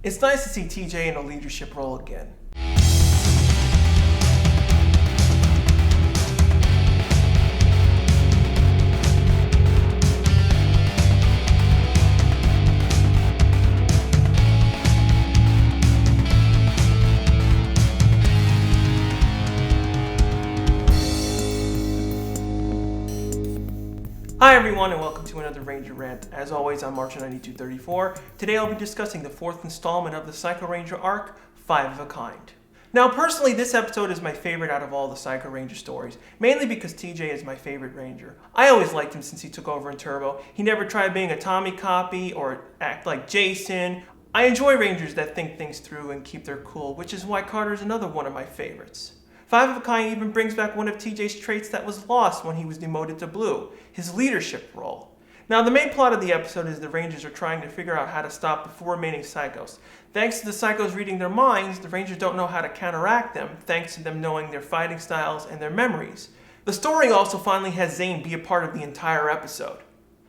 It's nice to see TJ in a leadership role again. Hi everyone and welcome to another Ranger Rant. As always, I'm Marcher9234. Today I'll be discussing the fourth installment of the Psycho Ranger arc, 5 of a Kind. Now personally, this episode is my favorite out of all the Psycho Ranger stories, mainly because TJ is my favorite Ranger. I always liked him since he took over in Turbo. He never tried being a Tommy copy or act like Jason. I enjoy Rangers that think things through and keep their cool, which is why Carter's another one of my favorites. 5 of a Kind even brings back one of TJ's traits that was lost when he was demoted to Blue, his leadership role. Now the main plot of the episode is the Rangers are trying to figure out how to stop the 4 remaining Psychos. Thanks to the Psychos reading their minds, the Rangers don't know how to counteract them, thanks to them knowing their fighting styles and their memories. The story also finally has Zayn be a part of the entire episode.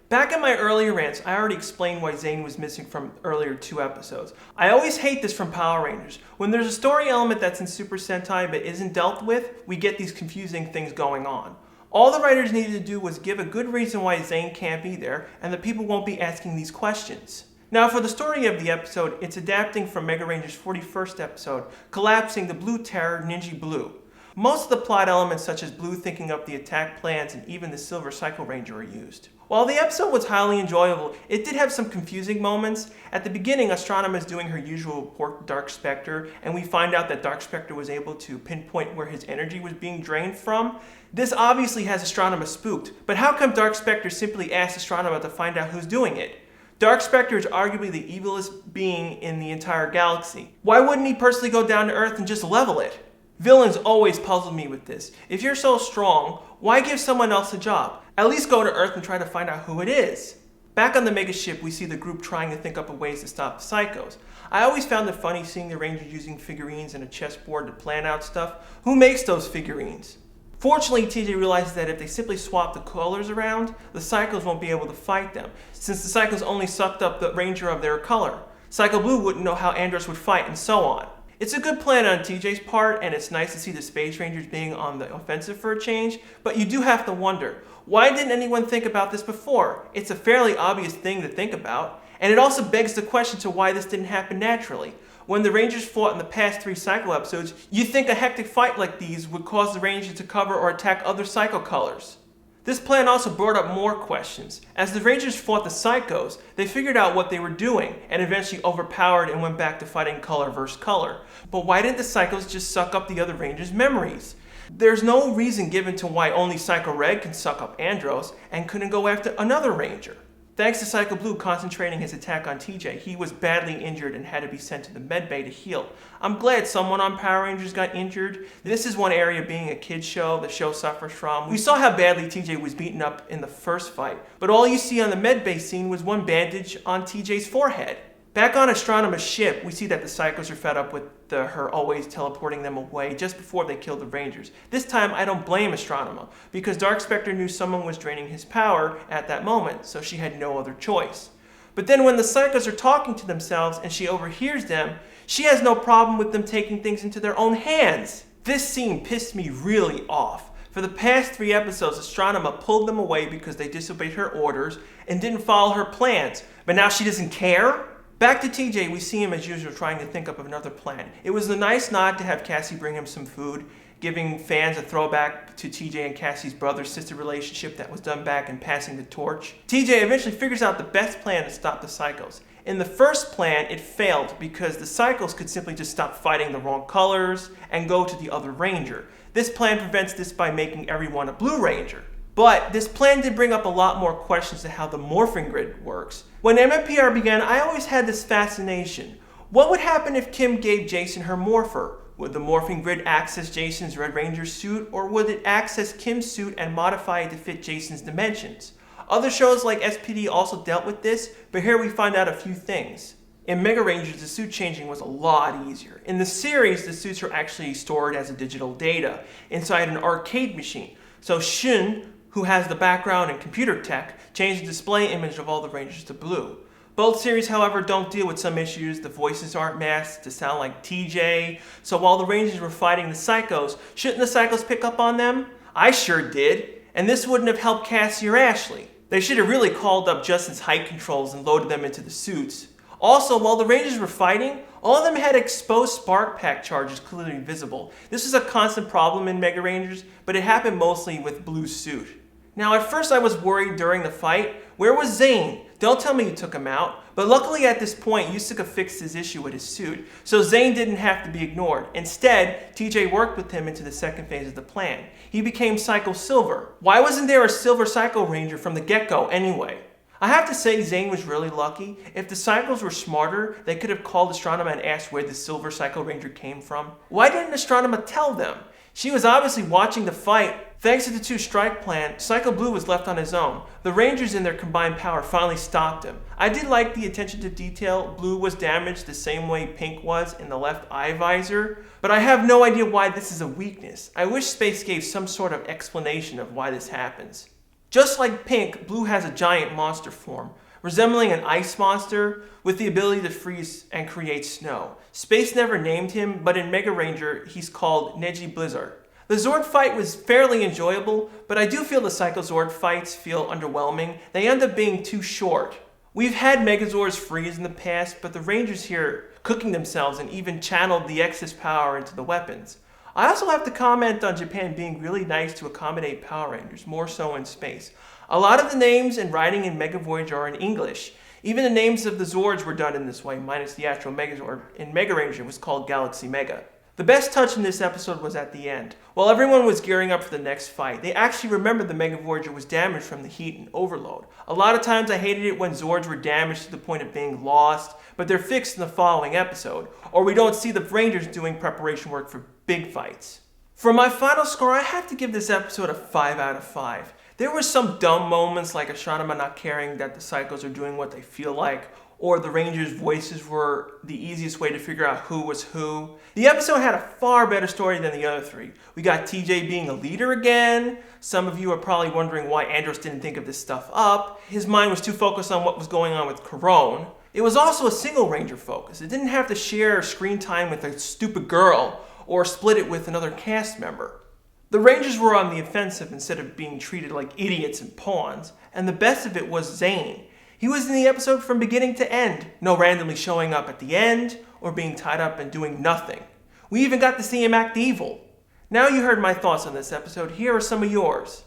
Back in my earlier rants, I already explained why Zayn was missing from earlier 2 episodes. I always hate this from Power Rangers. When there's a story element that's in Super Sentai but isn't dealt with, we get these confusing things going on. All the writers needed to do was give a good reason why Zayn can't be there, and the people won't be asking these questions. Now for the story of the episode, it's adapting from Mega Ranger's 41st episode, collapsing the Blue Terror Ninja Blue. Most of the plot elements such as Blue thinking up the attack plans and even the Silver Psycho Ranger are used. While the episode was highly enjoyable, it did have some confusing moments. At the beginning, Astronema is doing her usual report to Dark Spectre, and we find out that Dark Spectre was able to pinpoint where his energy was being drained from. This obviously has Astronema spooked, but how come Dark Spectre simply asked Astronema to find out who's doing it? Dark Spectre is arguably the evilest being in the entire galaxy. Why wouldn't he personally go down to Earth and just level it? Villains always puzzled me with this. If you're so strong, why give someone else a job? At least go to Earth and try to find out who it is. Back on the mega ship, we see the group trying to think up ways to stop the Psychos. I always found it funny seeing the Rangers using figurines and a chessboard to plan out stuff. Who makes those figurines? Fortunately, TJ realizes that if they simply swap the colors around, the Psychos won't be able to fight them, since the Psychos only sucked up the Ranger of their color. Psycho Blue wouldn't know how Andros would fight, and so on. It's a good plan on TJ's part, and it's nice to see the Space Rangers being on the offensive for a change, but you do have to wonder, why didn't anyone think about this before? It's a fairly obvious thing to think about, and it also begs the question to why this didn't happen naturally. When the Rangers fought in the past 3 Psycho episodes, you'd think a hectic fight like these would cause the Rangers to cover or attack other Psycho colors. This plan also brought up more questions. As the Rangers fought the Psychos, they figured out what they were doing and eventually overpowered and went back to fighting color versus color. But why didn't the Psychos just suck up the other Rangers' memories? There's no reason given to why only Psycho Red can suck up Andros and couldn't go after another Ranger. Thanks to Psycho Blue concentrating his attack on TJ, he was badly injured and had to be sent to the medbay to heal. I'm glad someone on Power Rangers got injured. This is one area being a kid's show the show suffers from. We saw how badly TJ was beaten up in the first fight, but all you see on the medbay scene was one bandage on TJ's forehead. Back on Astronema's ship, we see that the Psychos are fed up with her always teleporting them away just before they kill the Rangers. This time, I don't blame Astronema, because Dark Spectre knew someone was draining his power at that moment, so she had no other choice. But then when the Psychos are talking to themselves and she overhears them, she has no problem with them taking things into their own hands. This scene pissed me really off. For the past 3 episodes, Astronema pulled them away because they disobeyed her orders and didn't follow her plans, but now she doesn't care? Back to TJ, we see him as usual trying to think up of another plan. It was a nice nod to have Cassie bring him some food, giving fans a throwback to TJ and Cassie's brother-sister relationship that was done back in Passing the Torch. TJ eventually figures out the best plan to stop the Psychos. In the first plan, it failed because the Psychos could simply just stop fighting the wrong colors and go to the other Ranger. This plan prevents this by making everyone a Blue Ranger. But this plan did bring up a lot more questions to how the morphing grid works. When MMPR began, I always had this fascination. What would happen if Kim gave Jason her morpher? Would the morphing grid access Jason's Red Ranger suit, or would it access Kim's suit and modify it to fit Jason's dimensions? Other shows like s.p.d. also dealt with this, but here we find out a few things. In Mega Rangers, the suit changing was a lot easier. In the series, the suits are actually stored as a digital data inside an arcade machine. So Shun, who has the background in computer tech, changed the display image of all the Rangers to blue. Both series, however, don't deal with some issues. The voices aren't masked to sound like TJ. So while the Rangers were fighting the Psychos, shouldn't the Psychos pick up on them? I sure did. And this wouldn't have helped Cassie or Ashley. They should have really called up Justin's height controls and loaded them into the suits. Also, while the Rangers were fighting, all of them had exposed spark pack charges clearly visible. This was a constant problem in Mega Rangers, but it happened mostly with Blue's suit. Now, at first I was worried during the fight. Where was Zayn? Don't tell me you took him out. But luckily at this point, Yusuke fixed his issue with his suit, so Zayn didn't have to be ignored. Instead, TJ worked with him into the second phase of the plan. He became Psycho Silver. Why wasn't there a Silver Psycho Ranger from the get-go anyway? I have to say Zayn was really lucky. If the Psychos were smarter, they could have called Astronema and asked where the Silver Psycho Ranger came from. Why didn't Astronema tell them? She was obviously watching the fight. Thanks to the two-strike plan, Psycho Blue was left on his own. The Rangers in their combined power finally stopped him. I did like the attention to detail. Blue was damaged the same way Pink was in the left eye visor, but I have no idea why this is a weakness. I wish Space gave some sort of explanation of why this happens. Just like Pink, Blue has a giant monster form, resembling an ice monster with the ability to freeze and create snow. Space never named him, but in Mega Ranger, he's called Neji Blizzard. The Zord fight was fairly enjoyable, but I do feel the Psycho Zord fights feel underwhelming. They end up being too short. We've had Megazords freeze in the past, but the Rangers here cooking themselves and even channeled the excess power into the weapons. I also have to comment on Japan being really nice to accommodate Power Rangers, more so in space. A lot of the names and writing in Mega Voyager are in English. Even the names of the Zords were done in this way, minus the actual Megazord. In Mega Ranger, it was called Galaxy Mega. The best touch in this episode was at the end. While everyone was gearing up for the next fight, they actually remembered the Mega Voyager was damaged from the heat and overload. A lot of times I hated it when Zords were damaged to the point of being lost, but they're fixed in the following episode, or we don't see the Rangers doing preparation work for big fights. For my final score, I have to give this episode a 5 out of 5. There were some dumb moments like Astronema not caring that the Psychos are doing what they feel like, or the Rangers' voices were the easiest way to figure out who was who. The episode had a far better story than the other three. We got TJ being a leader again. Some of you are probably wondering why Andros didn't think of this stuff up. His mind was too focused on what was going on with Corone. It was also a single Ranger focus. It didn't have to share screen time with a stupid girl or split it with another cast member. The Rangers were on the offensive instead of being treated like idiots and pawns, and the best of it was Zayn. He was in the episode from beginning to end, no randomly showing up at the end or being tied up and doing nothing. We even got to see him act evil. Now you heard my thoughts on this episode, here are some of yours.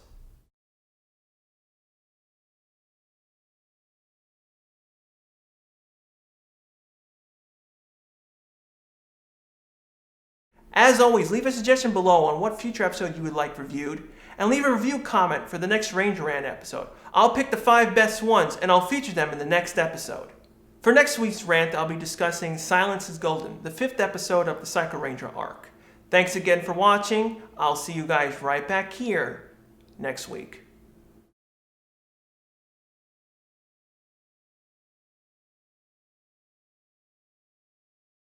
As always, leave a suggestion below on what future episode you would like reviewed, and leave a review comment for the next Ranger Rant episode. I'll pick the 5 best ones, and I'll feature them in the next episode. For next week's rant, I'll be discussing Silence is Golden, the 5th episode of the Psycho Ranger arc. Thanks again for watching. I'll see you guys right back here next week.